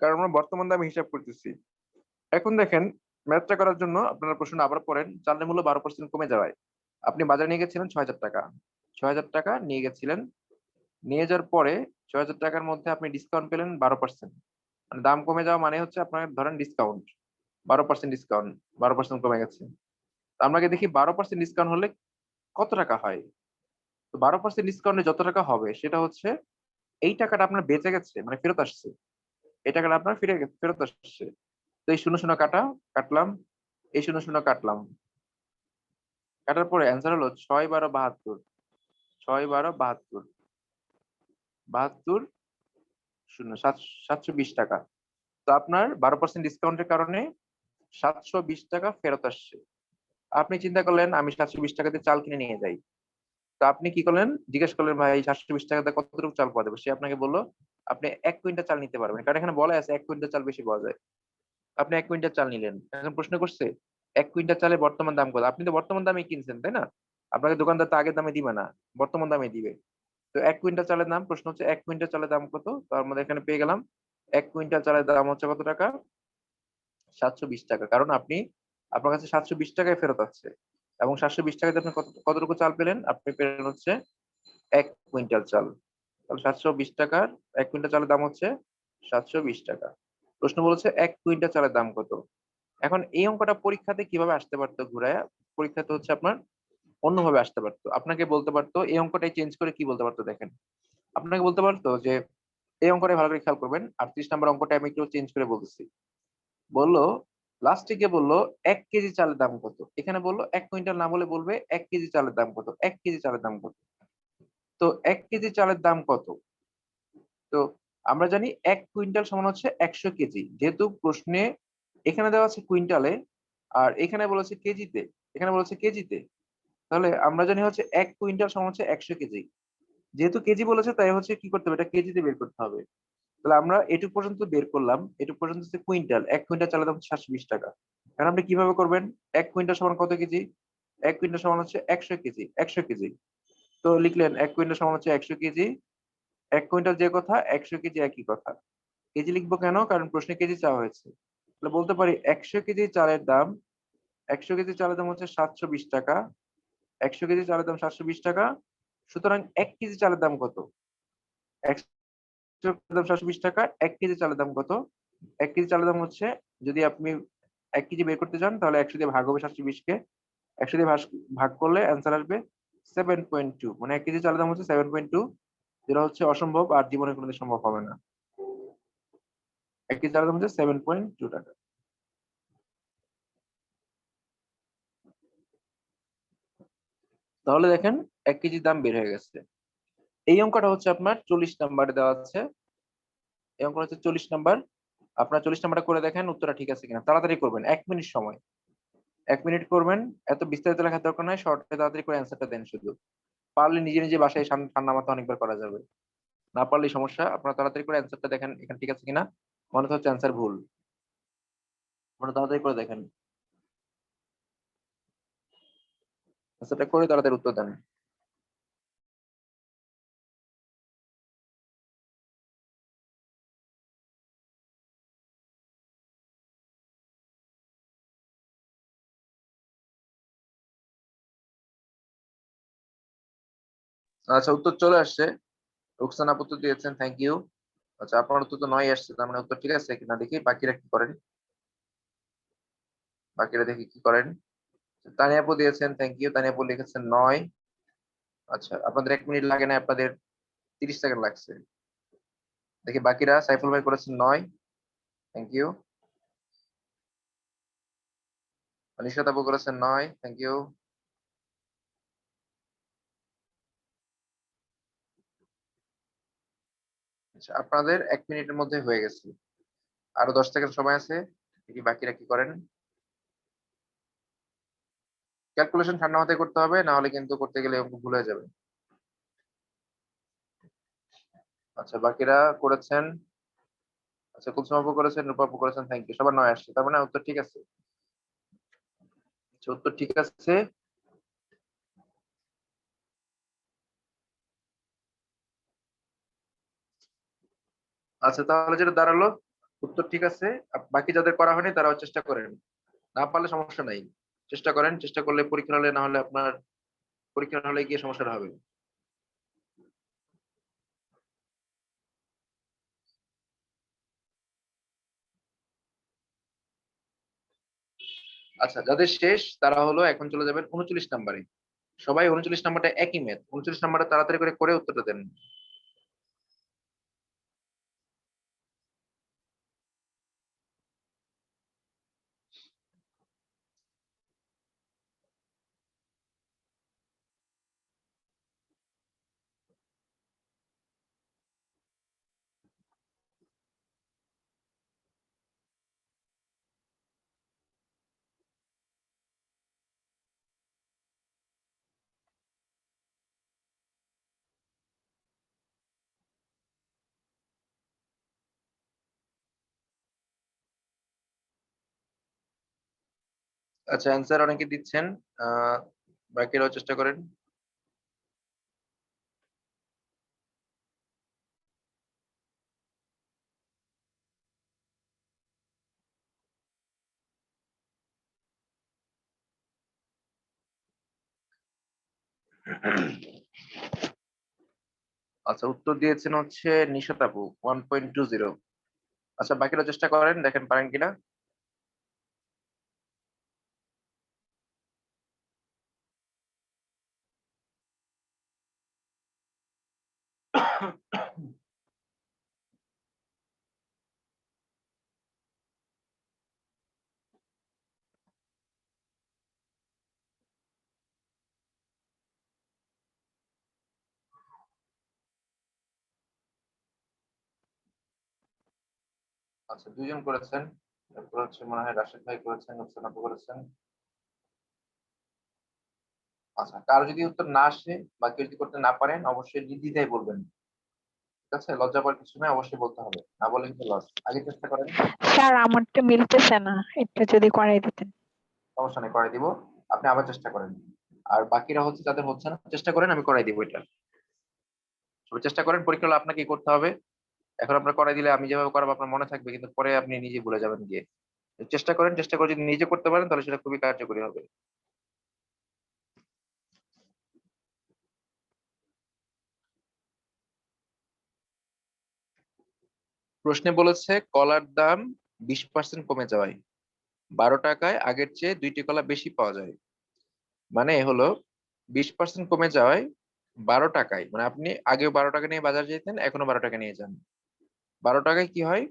কারণ আমরা বর্তমান দামে হিসাব করতেছি। এখন দেখেন, ম্যাথটা করার জন্য আপনারা প্রশ্নটা আবার পড়েন। চালের মূল্য 12% কমে যাওয়ায় আপনি বাজারে নিয়ে গেছিলেন 6000 টাকা। 6000 টাকা নিয়ে গেছিলেন। নিয়ে যাওয়ার পরে 6000 টাকার মধ্যে আপনি ডিসকাউন্ট পেলেন 12%। মানে দাম কমে যাওয়া মানে হচ্ছে আপনার ধরেন ডিসকাউন্ট 12% ডিসকাউন্ট, 12% কমে গেছে। তো আমরা আগে দেখি 12% ডিসকাউন্ট হলে কত টাকা হয়। তো 12% ডিসকাউন্টে যত টাকা হবে সেটা হচ্ছে এই টাকাটা আপনার বেঁচে গেছে, মানে ফেরত আসছে। এই টাকাটা আপনার ফেরত আসছে। তো এই শূন্য শূন্য কাটলাম, এই শূন্য শূন্য কাটলাম। কাটার পরে অ্যান্সার হলো 6 12 72, 6 12 72, 72 শূন্য 720 টাকা। তো আপনার 12% ডিসকাউন্টের কারণে 720 টাকা ফেরত আসছে। আপনি চিন্তা করলেন আমি 720 টাকাতে চাল কিনে নিয়ে যাই। তো আপনি কি করলেন? জিজ্ঞেস করলেন ভাই 720 টাকাতে কতটুকু চাল পাওয়া যাবে? সে আপনাকে বলল আপনি 1 কুইন্টাল চাল নিতে পারবেন। কারণ এখানে বলা আছে 1 কুইন্টাল চাল বেশি পাওয়া যায়। আপনি 1 কুইন্টাল চাল নিলেন। এখন প্রশ্ন করছে 1 কুইন্টাল চালের বর্তমান দাম কত? আপনি তো বর্তমান দামে কিনছেন, তাই না? আপনাকে দোকানদার তো আগের দামে দিবে না। বর্তমান দামে দিবে। তো 1 কুইন্টাল চালের দাম, প্রশ্ন হচ্ছে 1 কুইন্টাল চালের দাম কত? তো আমরা এখানে পেয়ে গেলাম 1 কুইন্টাল চালের দাম হচ্ছে কত টাকা? 720 টাকা। কারণ আপনার কাছে 720 টাকায় ফেরত আসছে। এবং 720 টাকাতে আপনি কতটুকু চাল পেলেন? আপনি পেলেন হচ্ছে 1 কুইন্টাল চাল। তাহলে 720 টাকার 1 কুইন্টাল চালের দাম হচ্ছে 720 টাকা। প্রশ্ন বলেছে 1 কুইন্টাল চালের দাম কত? এখন এই অঙ্কটা পরীক্ষাতে কিভাবে আসতে পারতো ঘুরায়া? পরীক্ষাতে হচ্ছে আপনার অন্যভাবে আসতে পারতো। আপনাকে বলতে পারতো এই অঙ্কটাই চেঞ্জ করে কি বলতে পারতো দেখেন। আপনাকে বলতে পারতো যে এই অঙ্কটাই ভালো করে খেয়াল করবেন। 38 নাম্বার অঙ্কটা আমি একটু চেঞ্জ করে বলতেছি। বলল লাস্টে গিয়ে বলল 1 কেজি চালের দাম কত? এখানে বলল 1 কুইন্টাল না বলে বলবে 1 কেজি চালের দাম কত? 1 কেজি চালের দাম কত? তো 1 কেজি চালের দাম কত? তো আমরা জানি 1 কুইন্টাল সমান হচ্ছে 100 কেজি। যেহেতু প্রশ্নে এখানে দেওয়া আছে কুইন্টালে আর এখানে বলেছে কেজিতে। এখানে বলেছে কেজিতে। তাহলে আমরা জানি হচ্ছে 1 কুইন্টাল সমান হচ্ছে 100 কেজি। যেহেতু কেজি বলেছে তাই হচ্ছে কি করতে হবে, এটা কেজিতে বের করতে হবে। তাহলে আমরা এটুক পর্যন্ত বের করলাম, এটুক পর্যন্ত হচ্ছে কুইন্টাল, 1 কুইন্টাল চালের দাম 720 টাকা। এখন আপনি কিভাবে করবেন? 1 কুইন্টাল সমান কত কেজি? 1 কুইন্টাল সমান হচ্ছে 100 কেজি, 100 কেজি। তো লিখলেন 1 কুইন্টাল সমান হচ্ছে 100 কেজি। 1 কুইন্টাল যে কথা, 100 কেজি একই কথা। কেজি লিখবো কেন? কারণ প্রশ্নে কেজি চাওয়া হয়েছে। তাহলে বলতে পারি 100 কেজি চালের দাম, 100 কেজি চালের দাম হচ্ছে 720 টাকা। 100 কেজি চালের দাম 720 টাকা। সুতরাং 1 কেজি চালের দাম কত? 100 দাম 720 টাকা, 1 কেজি চালের দাম কত? 1 কেজি চালের দাম হচ্ছে, যদি আপনি 1 কেজি বের করতে চান তাহলে 100 দিয়ে ভাগ হবে 720 কে। 100 দিয়ে ভাগ করলে অ্যান্সার আসবে 7.2। মানে 1 কেজি চালের দাম হচ্ছে 7.2, যেটা হচ্ছে অসম্ভব আর জীবনে কোনোদিন সম্ভব হবে না। 1 কেজি চালের দাম হচ্ছে 7.2 টাকা। তাহলে দেখেন 1 কেজির দাম বের হয়ে গেছে। এই অঙ্কটা হচ্ছে আপনার 40 নাম্বারে দেওয়া আছে। এই অঙ্কটা হচ্ছে 40 নাম্বার। আপনার 40 নাম্বারটা করে দেখেন উত্তরটা ঠিক আছে কিনা। তাড়াতাড়ি করবেন, 1 মিনিট সময়। 1 মিনিট করবেন, এত বিস্তারিত লেখার দরকার নাই, শর্টে তাড়াতাড়ি করে অ্যান্সারটা দেন শুধু। পারলে নিজে নিজে বাসায় ঠান্ডা মাথায় অনেকবার করা যাবে। না পারলেই সমস্যা, আপনারা তাড়াতাড়ি করে অ্যান্সারটা দেখেন এখানে ঠিক আছে কিনা। মনে হচ্ছে অ্যান্সার ভুল, আপনারা তাড়াতাড়ি করে দেখেন, অ্যান্সারটা করে তাড়াতাড়ি উত্তর দেন। আচ্ছা, উত্তর চলে আসছে। রুকসানা আপু উত্তর দিয়েছেন, থ্যাংক ইউ। আচ্ছা, আপনার উত্তর তো 9 আসছে, তার মানে উত্তর ঠিক আছে কিনা দেখি। বাকিরা কি করেন, বাকিরা দেখি কি করেন। তানিয়া আপু দিয়েছেন, থ্যাংক ইউ। তানিয়া আপু লিখেছেন 9। আচ্ছা, আপনাদের 1 মিনিট লাগে না, আপনাদের 30 সেকেন্ড লাগছে। দেখি বাকিরা। সাইফুল ভাই করেছেন 9, থ্যাংক ইউ। নিশাত আপু করেছেন 9, থ্যাংক ইউ। আচ্ছা, আপনাদের 1 মিনিটের মধ্যে হয়ে গেছে। আরো 10 সেকেন্ড সময় আছে, দেখি বাকিরা কি করেন। ক্যালকুলেশন ঠান্ডা মাথায় করতে হবে, না হলে কিন্তু করতে গেলে অঙ্ক ভুল হয়ে যাবে। আচ্ছা, বাকিরা করেছেন। আচ্ছা, কুলসুম আপু করেছেন, রূপা আপু করেছেন, থ্যাংক ইউ। সবার 9 আসছে, তার মানে উত্তর ঠিক আছে। আচ্ছা, উত্তর ঠিক আছে। আচ্ছা, তাহলে যেটা দাঁড়ালো, উত্তর ঠিক আছে। বাকি যাদের করা হয়নি তারাও চেষ্টা করেন, না পারলে সমস্যা নাই। চেষ্টা করেন, চেষ্টা করলে পরীক্ষা হলে, না হলে আপনার পরীক্ষার হলে গিয়ে সমস্যাটা হবে। আচ্ছা, যাদের শেষ তারা হলো এখন চলে যাবেন 39 নাম্বারে। সবাই 39 নাম্বারটা একই ম্যাথ, 39 নাম্বারটা তাড়াতাড়ি করে করে উত্তরটা দেন। আচ্ছা, অ্যান্সার অনেকে দিচ্ছেন, আহ বাকিরাও চেষ্টা করেন। আচ্ছা, উত্তর দিয়েছেন হচ্ছে নিশাত আপু, 1.20। আচ্ছা, বাকিরা চেষ্টা করেন, দেখেন পারেন কিনা। আচ্ছা, 2 জন করেছেন। তারপর হচ্ছে মনে হয় রাশেদ ভাই করেছেন, রুকসানা আপু করেছেন। আচ্ছা, কারো যদি উত্তর না আসে বা কেউ যদি করতে না পারেন অবশ্যই নির্দ্বিধায় বলবেন। ঠিক আছে, লজ্জা পাওয়ার কিছু নয়, অবশ্যই বলতে হবে, না বলে কিন্তু লস। আগে চেষ্টা করেন। স্যার আমারটা মিলতেছে না, এটা যদি করাই দিতেন। সমস্যা নেই, করাই দিব। আপনি আবার চেষ্টা করেন। আর বাকিরা হচ্ছে যাদের হচ্ছে না, চেষ্টা করেন, আমি করাই দিব এটা। সবাই চেষ্টা করেন, পরীক্ষা হলে আপনাকে করতে হবে। এখন আপনার করাই দিলে আমি যেভাবে করাবো আপনার মনে থাকবে, কিন্তু পরে আপনি নিজে ভুলে যাবেন গিয়ে। চেষ্টা করেন, চেষ্টা করে যদি নিজে করতে পারেন তাহলে সেটা খুবই কার্যকরী হবে। প্রশ্নে বলেছে কলার দাম 20% কমে যাওয়ায় 12 টাকায় আগের চেয়ে 2টি কলা বেশি পাওয়া যায়। মানে হলো 20% কমে যাওয়ায় 12 টাকায়, মানে আপনি আগেও 12 টাকা নিয়ে বাজার যেতেন, এখনো 12 টাকা নিয়ে যান, 12 টাকায় কি হয়,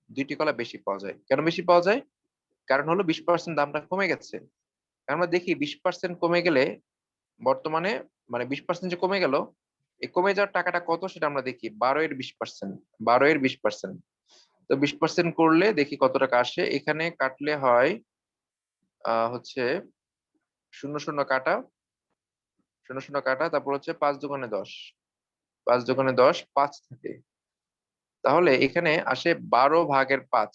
2টি কলা বেশি পাওয়া যায়। কেন বেশি পাওয়া যায়? কারণ হলো 20% দামটা কমে গেছে। আমরা দেখি 20% কমে গেলে বর্তমানে, মানে 20% যে কমে গেল, এই কমে যাওয়ার টাকাটা কত সেটা আমরা দেখি। 12 এর 20%, 12 এর 20%। তো 20% করলে দেখি কত টাকা আসে। এখানে কাটলে হয় হচ্ছে 00 কাটা, 00 কাটা, তারপর হচ্ছে 5 দুগুণে 10, 5 দুগুণে 10, 5 থাকে। তাহলে এখানে আসে 12/5,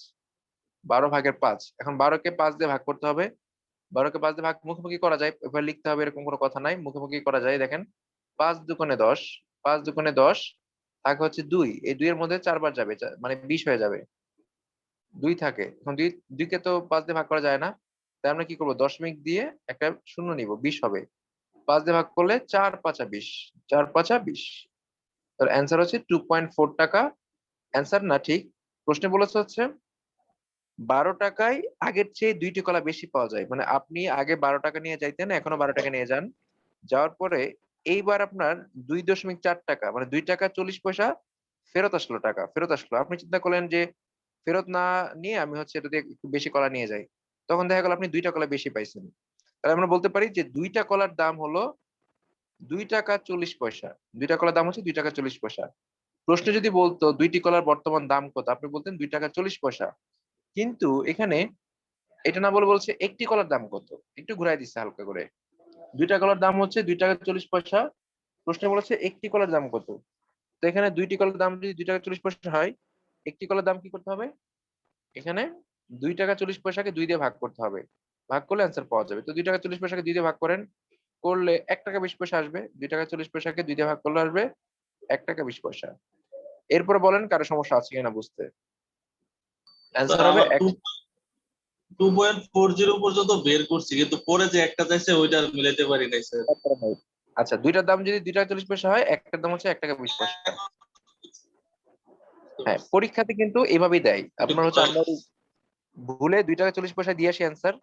12/5। এখন 12কে 5 দিয়ে ভাগ করতে হবে। 12কে 5 দিয়ে ভাগ মুখোমুখি করা যায়, এভাবে লিখতে হবে এরকম কোনো কথা নাই, মুখোমুখি করা যায়। দেখেন 5 দুগুণে 10, 5 দুগুণে 10 থাকে হচ্ছে 2, এই 2 এর মধ্যে 4 বার যাবে, মানে 20 হয়ে যাবে। 2 থাকে, এখন 2 কে তো 5 দিয়ে ভাগ করা যায় না, তাই আমরা কি করবো, দশমিক দিয়ে একটা শূন্য নিব, 20 হবে। 5 দিয়ে ভাগ করলে 4 5 20, 4 5 20। তার অ্যান্সার হচ্ছে 2.4 টাকা। অ্যান্সার না ঠিক, প্রশ্নে বলেছে হচ্ছে 12 টাকায় আগের চেয়ে 2টি কলা বেশি পাওয়া যায়। মানে আপনি আগে 12 টাকা নিয়ে যাইতেন, এখনো 12 টাকা নিয়ে যান, যাওয়ার পরে এইবার আপনার 2.4 টাকা, মানে 2 টাকা 40 পয়সা ফেরত আসলো, টাকা ফেরত আসলো। আপনি চিন্তা করলেন যে ফেরত না নিয়ে আমি হচ্ছে এটা দিয়ে একটু বেশি কলা নিয়ে যাই, তখন দেখা গেল আপনি 2টা কলা বেশি পাইছেন। তাহলে আমরা বলতে পারি যে 2টা কলার দাম হলো 2 টাকা 40 পয়সা। 2টা কলার দাম হচ্ছে 2 টাকা 40 পয়সা। প্রশ্ন যদি বলতো 2টি কলার বর্তমান দাম কত, আপনি বলতেন 2 টাকা 40 পয়সা। কিন্তু এখানে এটা না বলে বলছে একটি কলার দাম কত, একটু ঘুরাই দিচ্ছে হালকা করে। 2টা কলার দাম হচ্ছে 2 টাকা 40 পয়সা, প্রশ্নে বলেছে একটি কলার দাম কত। তো এখানে 2টি কলার দাম যদি 2 টাকা 40 পয়সা হয়, একটি কলার দাম কি করতে হবে, এখানে 2 টাকা 40 পয়সাকে 2 দিয়ে ভাগ করতে হবে, ভাগ করলে অ্যান্সার পাওয়া যাবে। তো 2 টাকা 40 পয়সাকে 2 দিয়ে ভাগ করেন, করলে 1 টাকা 20 পয়সা আসবে। 2 টাকা 40 পয়সাকে 2 দিয়ে ভাগ করলে আসবে 1 টাকা 20 পয়সা। এরপরে বলেন কারো সমস্যা আছে কিনা বুঝতে। স্যার অ্যান্সার হবে আমার 2.40 পর্যন্ত বের করছি, কিন্তু পরে যে একটা চাইছে ওইটা আর মিলাইতে পারি নাই স্যার। আচ্ছা, দুইটার দাম যদি 2 টাকা 40 পয়সা হয়, একটার দাম হচ্ছে 1 টাকা 20 পয়সা। হ্যাঁ, পরীক্ষাতে কিন্তু এভাবেই দেয়। আপনার হচ্ছে আমরা ভুলে 2 টাকা 40 পয়সা দিয়ে আসি অ্যান্সার,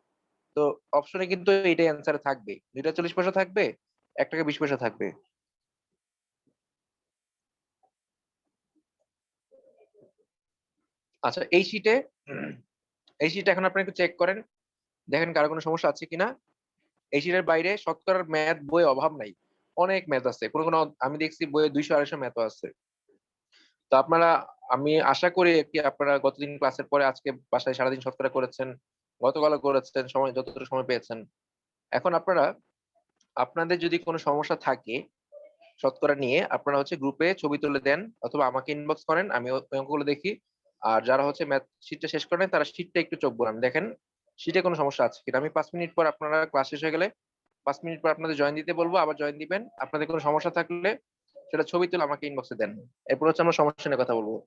তো অপশনে কিন্তু এটাই অ্যান্সারে থাকবে, 2 টাকা 40 পয়সা থাকবে, 1 টাকা 20 পয়সা থাকবে। আচ্ছা, এই শিটে এখন আপনি একটু চেক করেন, দেখেন কারো কোনো সমস্যা আছে কিনা। এই শিটের বাইরে শতকরার ম্যাথ বই অভাব নাই, অনেক ম্যাথ আছে, কোনো আমি দেখছি বইয়ে 200 250 ম্যাথও আছে। তো আপনারা, আমি আশা করি কি আপনারা গতদিন ক্লাসের পরে আজকে বাসায় সারাদিন শতকরা করেছেন, গতকালও করেছেন, সময় যতটুকু সময় পেয়েছেন। এখন আপনারা, আপনাদের যদি কোনো সমস্যা থাকে শতকরা নিয়ে, আপনারা হচ্ছে গ্রুপে ছবি তুলে দেন অথবা আমাকে ইনবক্স করেন, আমি ওই অঙ্কগুলো দেখি। আর যারা হচ্ছে ম্যাথ শিটটা শেষ করেন তারা শিটটা একটু চোখ বোলান, দেখেন শিটে কোনো সমস্যা আছে কিনা। আমি 5 মিনিট পর, আপনারা ক্লাস শেষ হয়ে গেলে 5 মিনিট পর আপনাদের জয়েন দিতে বলবো, আবার জয়েন দিবেন। আপনাদের কোনো সমস্যা থাকলে সেটা ছবি তুলে আমাকে ইনবক্সে দেন, এরপর হচ্ছে আমরা সমস্যা নিয়ে কথা বলবো।